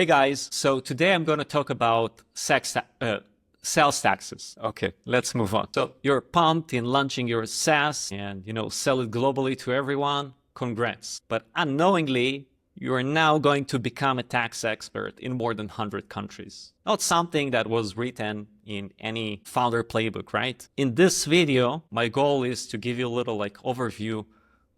Hey guys, so today I'm going to talk about sales taxes. Okay, let's move on. So you're pumped in launching your SaaS and, sell it globally to everyone. Congrats. But unknowingly, you are now going to become a tax expert in more than 100 countries. Not something that was written in any founder playbook, right? In this video, my goal is to give you a little overview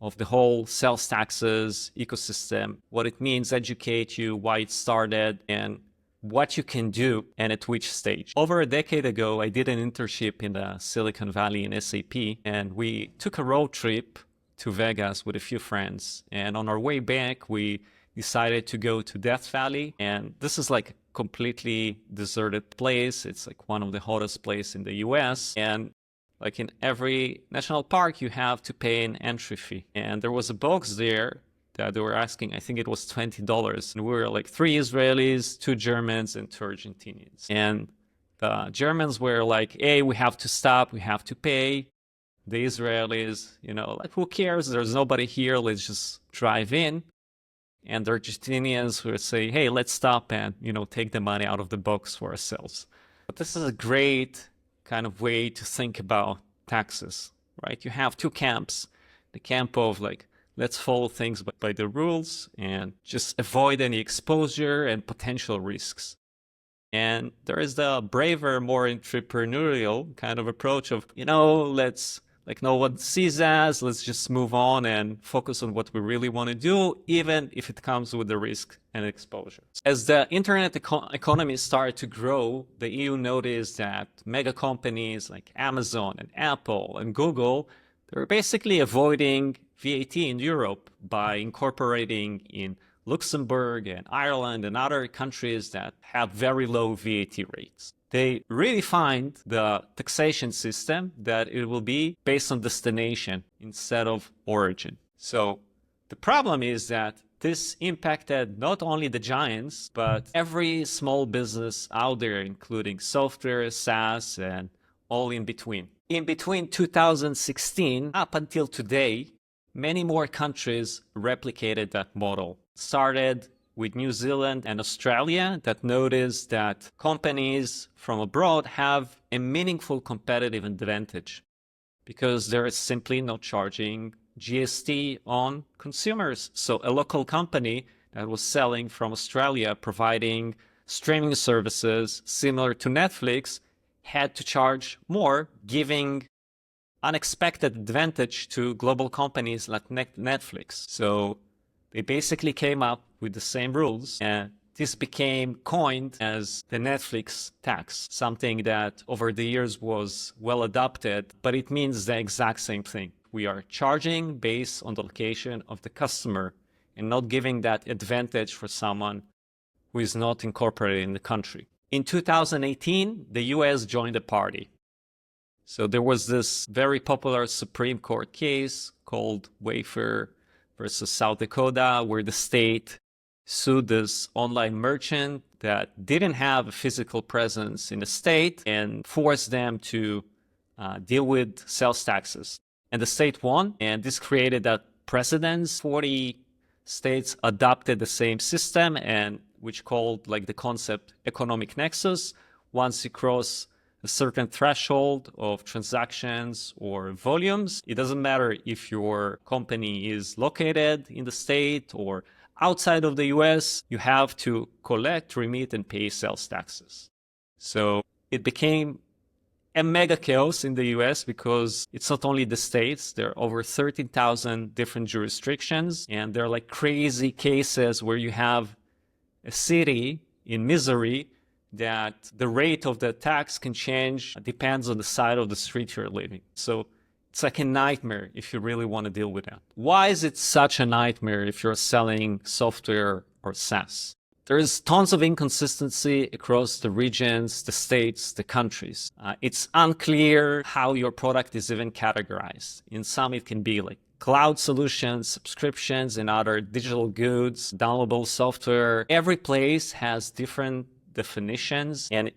of the whole sales taxes ecosystem, what it means, educate you, why it started, and what you can do and at which stage. Over a decade ago, I did an internship in the Silicon Valley in SAP, and we took a road trip to Vegas with a few friends. And on our way back, we decided to go to Death Valley. And this is like a completely deserted place. It's like one of the hottest places in the US. And like in every national park, you have to pay an entry fee. And there was a box there that they were asking, I think it was $20. And we were like 3 Israelis, 2 Germans, and 2 Argentinians. And the Germans were like, hey, we have to stop, we have to pay. The Israelis, like, who cares? There's nobody here, let's just drive in. And the Argentinians would say, hey, let's stop and, take the money out of the box for ourselves. But this is a great kind of way to think about taxes, right? You have 2 camps. The camp of like, let's follow things by the rules and just avoid any exposure and potential risks. And there is the braver, more entrepreneurial kind of approach of, let's no one sees us, let's just move on and focus on what we really want to do, even if it comes with the risk and exposure. As the internet economy started to grow, the EU noticed that mega companies like Amazon and Apple and Google, they were basically avoiding VAT in Europe by incorporating in Luxembourg and Ireland and other countries that have very low VAT rates. They redefined the taxation system that it will be based on destination instead of origin. So the problem is that this impacted not only the giants, but every small business out there, including software, SaaS, and all in between. In between 2016 up until today, many more countries replicated that model. Started with New Zealand and Australia that noticed that companies from abroad have a meaningful competitive advantage because they're simply not charging GST on consumers. So a local company that was selling from Australia, providing streaming services similar to Netflix, had to charge more, giving unexpected advantage to global companies like Netflix. So they basically came up with the same rules, and this became coined as the Netflix tax, something that over the years was well adopted, but it means the exact same thing. We are charging based on the location of the customer and not giving that advantage for someone who is not incorporated in the country. In 2018, the US joined the party. So there was this very popular Supreme Court case called Wayfair versus South Dakota, where the state sued this online merchant that didn't have a physical presence in the state and forced them to deal with sales taxes. And the state won, and this created that precedence. 40 states adopted the same system, and which called like the concept economic nexus. Once you cross a certain threshold of transactions or volumes, it doesn't matter if your company is located in the state or outside of the US, you have to collect, remit, and pay sales taxes. So it became a mega chaos in the US because it's not only the states, there are over 13,000 different jurisdictions, and there are like crazy cases where you have a city in Missouri that the rate of the tax can change, depends on the side of the street you're living. So it's like a nightmare if you really want to deal with that. Why is it such a nightmare if you're selling software or SaaS? There's tons of inconsistency across the regions, the states, the countries. It's unclear how your product is even categorized. In some, it can be like cloud solutions, subscriptions, and other digital goods, downloadable software. Every place has different definitions, and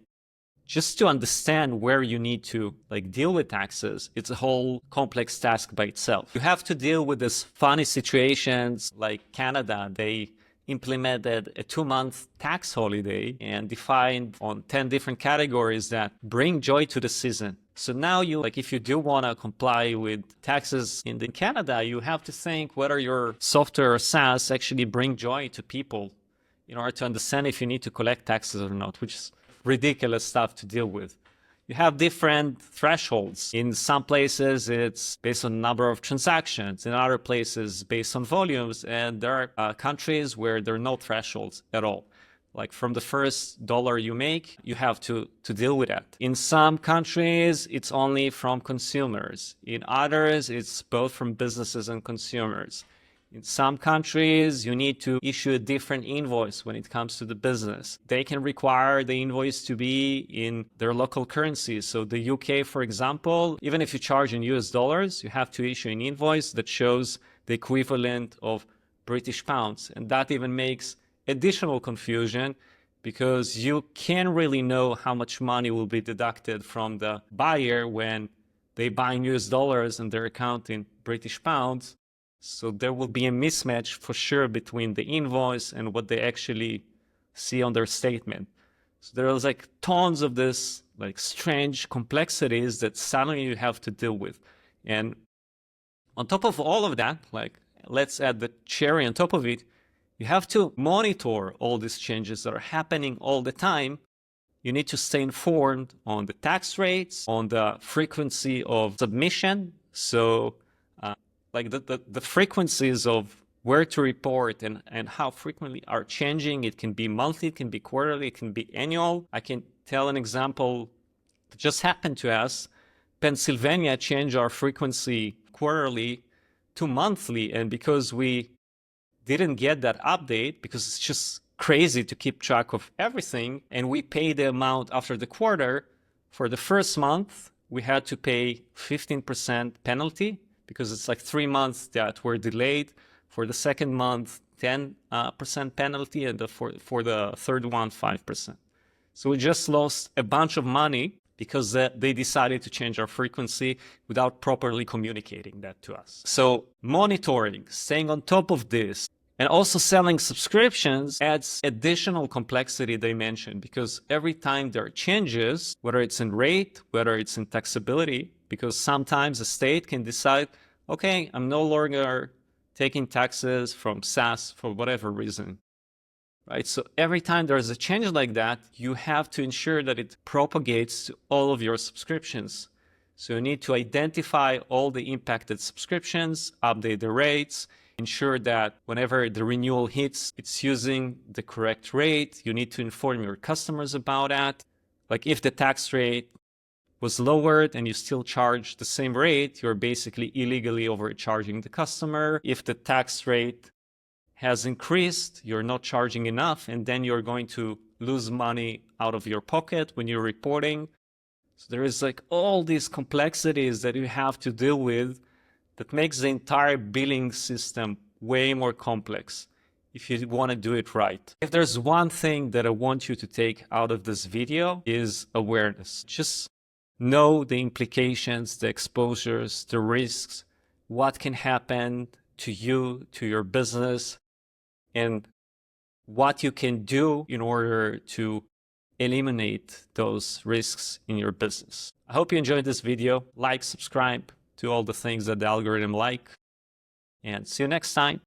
just to understand where you need to deal with taxes, it's a whole complex task by itself. You have to deal with these funny situations like Canada. They implemented a 2-month tax holiday and defined on 10 different categories that bring joy to the season. So now if you do want to comply with taxes in Canada, you have to think whether your software or SaaS actually bring joy to people in order to understand if you need to collect taxes or not, which is ridiculous stuff to deal with. You have different thresholds. In some places, it's based on number of transactions. In other places, based on volumes. And there are countries where there are no thresholds at all. Like from the first dollar you make, you have to deal with that. In some countries, it's only from consumers. In others, it's both from businesses and consumers. In some countries, you need to issue a different invoice when it comes to the business. They can require the invoice to be in their local currency. So the UK, for example, even if you charge in US dollars, you have to issue an invoice that shows the equivalent of British pounds. And that even makes additional confusion because you can't really know how much money will be deducted from the buyer when they buy in US dollars and their account in British pounds. So there will be a mismatch for sure between the invoice and what they actually see on their statement. So there's like tons of this like strange complexities that suddenly you have to deal with. And on top of all of that, like let's add the cherry on top of it, you have to monitor all these changes that are happening all the time. You need to stay informed on the tax rates, on the frequency of submission. So like the frequencies of where to report and how frequently are changing. It can be monthly, it can be quarterly, it can be annual. I can tell an example that just happened to us. Pennsylvania changed our frequency quarterly to monthly. And because we didn't get that update, because it's just crazy to keep track of everything, and we pay the amount after the quarter, for the first month, we had to pay 15% penalty, because it's like 3 months that were delayed. For the second month, 10% penalty, and for the third one, 5%. So we just lost a bunch of money because they decided to change our frequency without properly communicating that to us. So monitoring, staying on top of this, and also selling subscriptions adds additional complexity they mentioned, because every time there are changes, whether it's in rate, whether it's in taxability, because sometimes a state can decide, okay, I'm no longer taking taxes from SaaS for whatever reason, right? So every time there's a change like that, you have to ensure that it propagates to all of your subscriptions. So you need to identify all the impacted subscriptions, update the rates, ensure that whenever the renewal hits, it's using the correct rate. You need to inform your customers about that. Like if the tax rate was lowered and you still charge the same rate, you're basically illegally overcharging the customer. If the tax rate has increased, you're not charging enough, and then you're going to lose money out of your pocket when you're reporting. So there is like all these complexities that you have to deal with that makes the entire billing system way more complex if you want to do it right. If there's one thing that I want you to take out of this video is awareness. Just know the implications, the exposures, the risks, what can happen to you, to your business, and what you can do in order to eliminate those risks in your business. I hope you enjoyed this video. Like, subscribe, do all the things that the algorithm like, and see you next time.